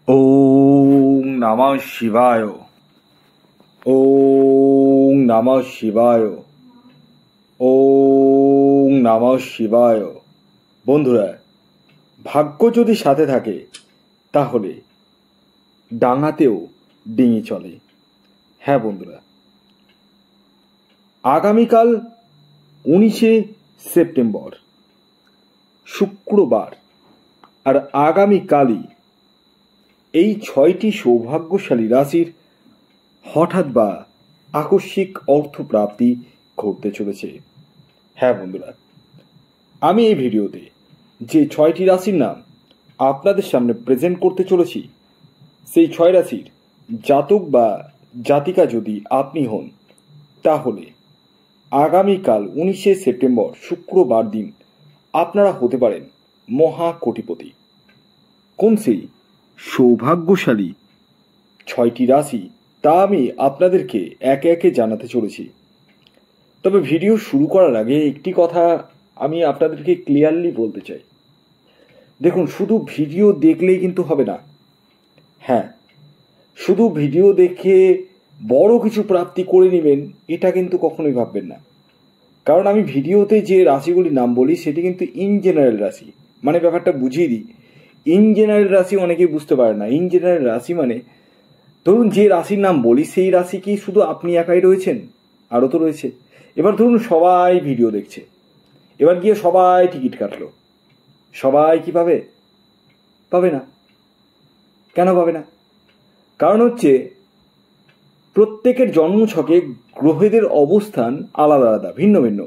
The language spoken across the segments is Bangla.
ওং নমঃ শিবায়। ওং নমঃ শিবায়। ওং নমঃ শিবায়। বন্ধুরা, ভাগ্য যদি সাথে থাকে তাহলে ডাঙাতেও ডিঙি চলে। হ্যাঁ বন্ধুরা, আগামীকাল 19শে সেপ্টেম্বর শুক্রবার, আর আগামীকালই এই 6টি সৌভাগ্যশালী রাশির হঠাৎ বা আকস্মিক অর্থপ্রাপ্তি ঘটতে চলেছে। হ্যাঁ বন্ধুরা, আমি এই ভিডিওতে যে 6টি রাশির নাম আপনাদের সামনে প্রেজেন্ট করতে চলেছি, সেই 6 রাশির জাতক বা জাতিকা যদি আপনি হন, তাহলে আগামীকাল 19শে সেপ্টেম্বর শুক্রবার দিন আপনারা হতে পারেন মহা কোটিপতি। কোন সেই সৌভাগ্যশালী 6টি রাশি তা আমি আপনাদেরকে একে একে জানাতে চলেছি। তবে ভিডিও শুরু করার আগে একটি কথা আমি আপনাদেরকে ক্লিয়ারলি বলতে চাই। দেখুন, শুধু ভিডিও দেখলেই কিন্তু হবে না। হ্যাঁ, শুধু ভিডিও দেখে বড় কিছু প্রাপ্তি করে নেবেন এটা কিন্তু কখনোই ভাববেন না। কারণ আমি ভিডিওতে যে রাশিগুলির নাম বলি সেটি কিন্তু ইন জেনারেল রাশি, মানে ব্যাপারটা বুঝিয়ে দিই। ইন জেনারেল রাশি অনেকেই বুঝতে পারে না। ইন জেনারেল রাশি মানে, ধরুন যে রাশির নাম বলি সেই রাশি কি শুধু আপনি একাই রয়েছেন? আরও তো রয়েছে। এবার ধরুন সবাই ভিডিও দেখছে, এবার গিয়ে সবাই টিকিট কাটলো, সবাই কি পাবে? পাবে না। কেন পাবে না? কারণ হচ্ছে প্রত্যেকের জন্মছকে গ্রহেদের অবস্থান আলাদা আলাদা, ভিন্ন ভিন্ন।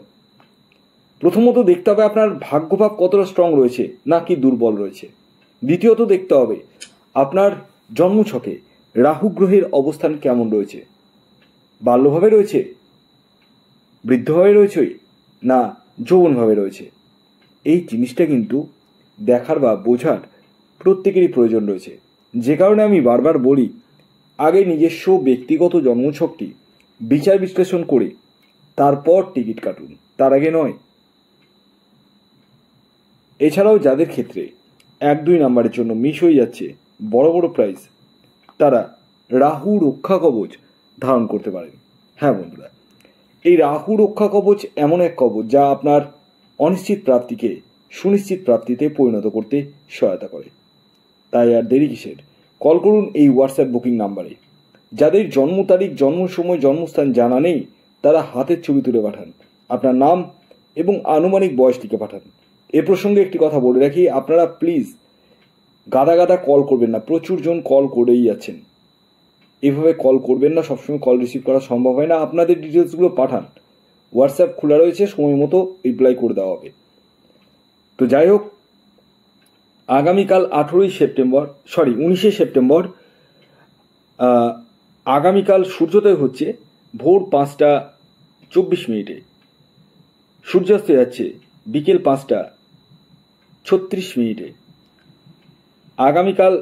প্রথমত দেখতে হবে আপনার ভাগ্যভাব কতটা স্ট্রং রয়েছে নাকি দুর্বল রয়েছে। দ্বিতীয়ত দেখতে হবে আপনার জন্মছকে রাহু গ্রহের অবস্থান কেমন রয়েছে। বাল্যভাবে রয়েছে, বৃদ্ধভাবে রয়েছে, না যৌবনভাবে রয়েছে। এই জিনিসটা কিন্তু দেখার বা বোঝার প্রত্যেকেরই প্রয়োজন রয়েছে। যে কারণে আমি বারবার বলি, আগে নিজস্ব ব্যক্তিগত জন্মছকটি বিচার বিশ্লেষণ করে তারপর টিকিট কাটুন, তার আগে নয়। এছাড়াও যাদের ক্ষেত্রে 1-2 নাম্বারের জন্য মিস হয়ে যাচ্ছে বড় বড় প্রাইজ, তারা রাহু রক্ষা কবচ ধারণ করতে পারেন। হ্যাঁ বন্ধুরা, এই রাহু রক্ষা কবচ এমন এক কবচ যা আপনার অনিশ্চিত প্রাপ্তিকে সুনিশ্চিত প্রাপ্তিতে পরিণত করতে সহায়তা করে। তাই আর দেরি কিসের? কল করুন এই হোয়াটসঅ্যাপ বুকিং নাম্বারে। যাদের জন্ম তারিখ, জন্ম সময়, জন্মস্থান জানা নেই তারা হাতের ছবি তুলে পাঠান, আপনার নাম এবং আনুমানিক বয়স লিখে পাঠান। এ প্রসঙ্গে একটি কথা বলে রাখি, আপনারা প্লিজ গাদা গাদা কল করবেন না। প্রচুর জন কল করেই যাচ্ছেন, এভাবে কল করবেন না। সবসময় কল রিসিভ করা সম্ভব হয় না। আপনাদের ডিটেলসগুলো পাঠান, হোয়াটসঅ্যাপ খোলা রয়েছে, সময় মতো রিপ্লাই করে দেওয়া হবে। তো যাই হোক, আগামীকাল 19শে সেপ্টেম্বর আগামীকাল সূর্যোদয় হচ্ছে ভোর 5টা 24 মিনিটে, সূর্যাস্ত যাচ্ছে বিকেল 5টা 36 মিনিটে। আগামীকাল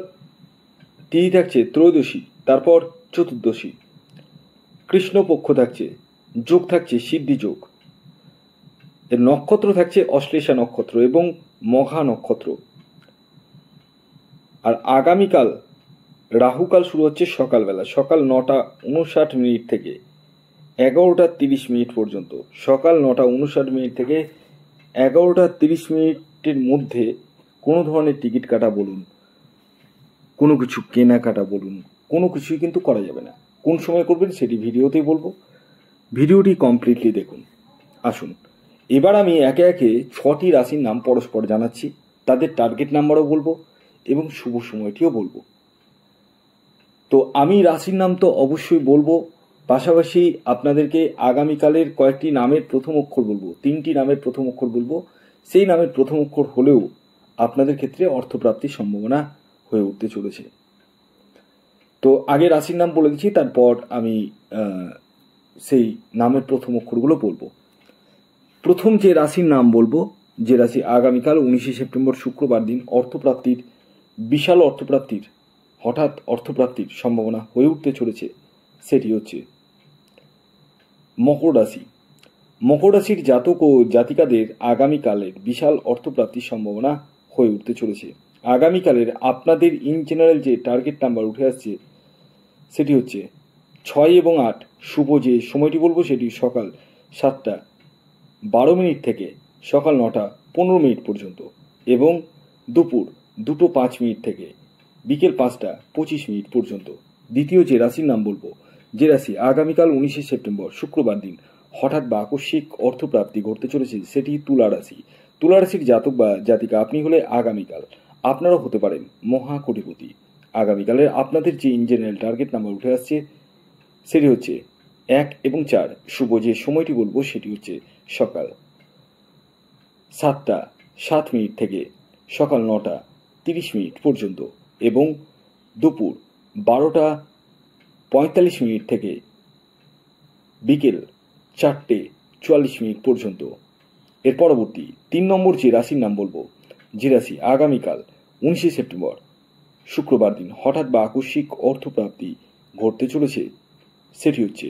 তিথি থাকছে ত্রয়োদশী, তারপর চতুর্দশী। কৃষ্ণপক্ষ থাকছে, যোগ থাকছে সিদ্ধি যোগ। এর নক্ষত্র থাকছে অশ্লেষা নক্ষত্র এবং মঘা নক্ষত্র। আর আগামীকাল রাহুকাল শুরু হচ্ছে সকালবেলা, সকাল 9:59 থেকে 11:30 পর্যন্ত। সকাল 9:59 থেকে 11:30 মধ্যে কোনো ধরনের টিকিট কাটা বলুন, কোনো কিছু কেনাকাটা বলুন, কোনো কিছুই কিন্তু করা যাবে না। কোন সময় করবেন সেটি ভিডিওতেই বলবো, ভিডিওটি কমপ্লিটলি দেখুন। আসুন এবার আমি একে একে 6টি রাশির নাম পরস্পর জানাচ্ছি, তাদের টার্গেট নাম্বারও বলবো এবং শুভ সময়টিও বলবো। তো আমি রাশির নাম তো অবশ্যই বলবো, পাশাপাশি আপনাদেরকে আগামীকালের কয়েকটি নামের প্রথম অক্ষর বলবো, 3টি নামের প্রথম অক্ষর বলবো। সেই নামের প্রথম অক্ষর হলেও আপনাদের ক্ষেত্রে অর্থপ্রাপ্তির সম্ভাবনা হয়ে উঠতে চলেছে। তো আগে রাশির নাম বলে দিচ্ছি, তারপর আমি সেই নামের প্রথম অক্ষরগুলো বলবো। প্রথম যে রাশির নাম বলবো, যে রাশি আগামীকাল 19শে সেপ্টেম্বর শুক্রবার দিন অর্থপ্রাপ্তির, বিশাল অর্থপ্রাপ্তির, হঠাৎ অর্থপ্রাপ্তির সম্ভাবনা হয়ে উঠতে চলেছে, সেটি হচ্ছে মকর রাশি। মকর রাশির জাতক ও জাতিকাদের আগামীকালের বিশাল অর্থপ্রাপ্তির সম্ভাবনা হয়ে উঠতে চলেছে। আগামীকালের আপনাদের ইন জেনারেল যে টার্গেট নাম্বার উঠে আসছে সেটি হচ্ছে 6 এবং 8। শুভ যে সময়টি বলবো সেটি সকাল 7:12 থেকে সকাল 9:15 পর্যন্ত এবং দুপুর 2:05 থেকে বিকেল 5:25 পর্যন্ত। দ্বিতীয় যে রাশির নাম বলবো, যে রাশি আগামীকাল 19শে সেপ্টেম্বর শুক্রবার দিন হঠাৎ বা আকস্মিক অর্থপ্রাপ্তি ঘটতে চলেছে সেটি তুলা রাশি। তুলা রাশির জাতক বা জাতিকা আপনি হলে আগামীকাল আপনারাও হতে পারেন মহা কোটিপতি। আগামীকালের আপনাদের যে ইন জেনারেল টার্গেট নাম্বার উঠে আসছে সেটি হচ্ছে 1 এবং 4। শুভ যে সময়টি বলবো সেটি হচ্ছে সকাল 7:07 থেকে সকাল 9:30 পর্যন্ত এবং দুপুর 12:45 থেকে বিকেল 4:44 পর্যন্ত। এর পরবর্তী 3 নম্বর যে রাশির নাম বলবো, যে রাশি আগামীকাল 19শে সেপ্টেম্বর শুক্রবার দিন হঠাৎ বা আকস্মিক অর্থপ্রাপ্তি ঘটতে চলেছে সেটি হচ্ছে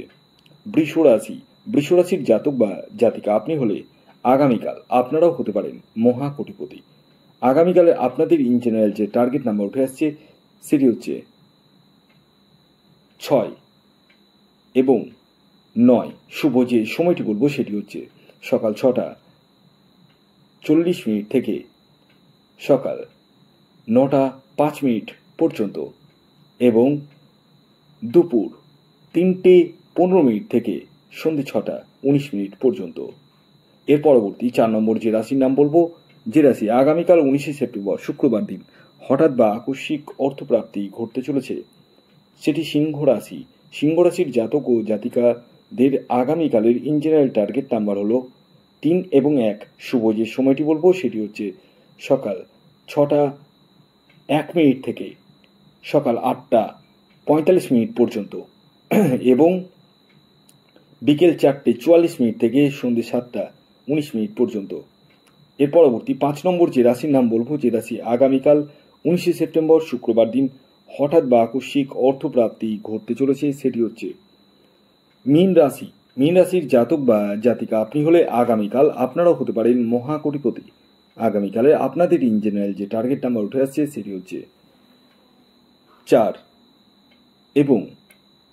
বৃষ রাশি। বৃষ রাশির জাতক বা জাতিকা আপনি হলে আগামীকাল আপনারাও হতে পারেন মহা কোটিপতি। আগামীকালে আপনাদের ইন জেনারেল যে টার্গেট নাম্বার উঠে আসছে সেটি হচ্ছে 6 এবং 9। শুভ যে সময়টি বলবো সেটি হচ্ছে সকাল 6:40 থেকে সকাল 9:05 পর্যন্ত এবং দুপুর 3:15 থেকে সন্ধ্যে 6:19 পর্যন্ত। এর পরবর্তী 4 নম্বর যে রাশির নাম বলবো, যে রাশি আগামীকাল 19শে সেপ্টেম্বর শুক্রবার দিন হঠাৎ বা আকস্মিক অর্থপ্রাপ্তি ঘটতে চলেছে সেটি সিংহ রাশি। সিংহ রাশির জাতক ও জাতিকাদের আগামীকালের ইন জেনারেল টার্গেট নাম্বার হলো 3 এবং 1। শুভ যে সময়টি বলবো সেটি হচ্ছে সকাল 6:01 থেকে সকাল 8:45 পর্যন্ত এবং বিকেল 4:44 থেকে সন্ধ্যে 7:19 পর্যন্ত। এর পরবর্তী 5 নম্বর যে রাশির নাম বলবো, যে রাশি আগামীকাল 19শে সেপ্টেম্বর শুক্রবার দিন হঠাৎ বা আকস্মিক অর্থপ্রাপ্তি ঘটতে চলেছে সেটি হচ্ছে মীন রাশি। মীন রাশির জাতক বা জাতিকা আপনি হলে আগামীকাল আপনারাও হতে পারেন মহা কোটিপতি। আগামীকালে আপনাদের ইন জেনারেল যে টার্গেট নাম্বার উঠে আসছে সেটি হচ্ছে 4 এবং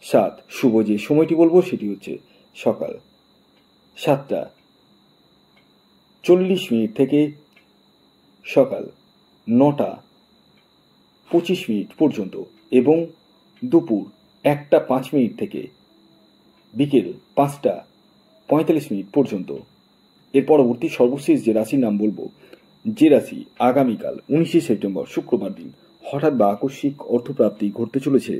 7। শুভ যে সময়টি বলবো সেটি হচ্ছে সকাল 7:40 থেকে সকাল 9:25 পর্যন্ত এবং দুপুর 1:05 থেকে বিকেল 5:45 পর্যন্ত। এর পরবর্তী সর্বশেষ যে রাশির নাম বলবো, যে রাশি আগামীকাল 19শে সেপ্টেম্বর শুক্রবার দিন হঠাৎ বা আকস্মিক অর্থপ্রাপ্তি ঘটতে চলেছে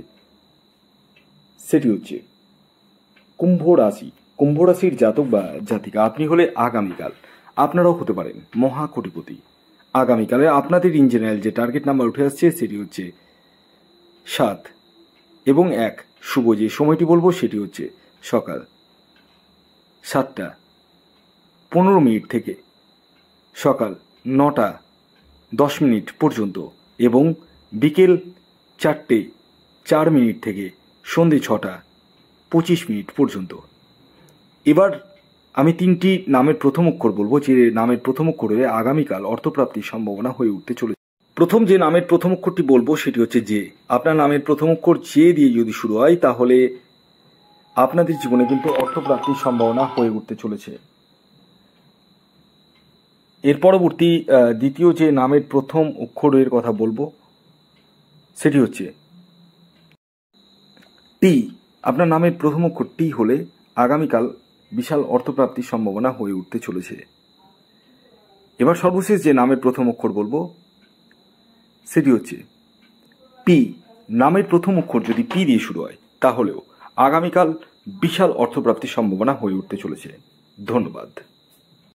সেটি হচ্ছে কুম্ভ রাশি। কুম্ভ রাশির জাতক বা জাতিকা আপনি হলে আগামীকাল আপনারাও হতে পারেন মহা কোটিপতি। আগামীকালে আপনাদের ইন জেনারেল যে টার্গেট নাম্বার উঠে আসছে সেটি হচ্ছে 7 এবং 1। শুভ যে সময়টি বলবো সেটি হচ্ছে সকাল 7:15 থেকে সকাল 9:10 পর্যন্ত এবং বিকেল 4:04 থেকে সন্ধ্যে 6:25 পর্যন্ত। এবার আমি 3টি নামের প্রথম অক্ষর বলবো, যে নামের প্রথম অক্ষরে আগামীকাল অর্থপ্রাপ্তির সম্ভাবনা হয়ে উঠতে চলেছে। প্রথম যে নামের প্রথম অক্ষরটি বলবো সেটি হচ্ছে জে। আপনার নামের প্রথম অক্ষর জে দিয়ে যদি শুরু হয় তাহলে আপনাদের জীবনে কিন্তু অর্থপ্রাপ্তির সম্ভাবনা হয়ে উঠতে চলেছে। এর পরবর্তী দ্বিতীয় যে নামের প্রথম অক্ষরের কথা বলবো সেটি হচ্ছে টি। আপনার নামের প্রথম অক্ষর টি হলে আগামীকাল বিশাল অর্থপ্রাপ্তির সম্ভাবনা হয়ে উঠতে চলেছে। এবার সর্বশেষ যে নামের প্রথম অক্ষর বলবো সেটি হচ্ছে পি। নামের প্রথম অক্ষর যদি পি দিয়ে শুরু হয় তাহলেও আগামীকাল বিশাল অর্থপ্রাপ্তির সম্ভাবনা হয়ে উঠতে চলেছে। ধন্যবাদ।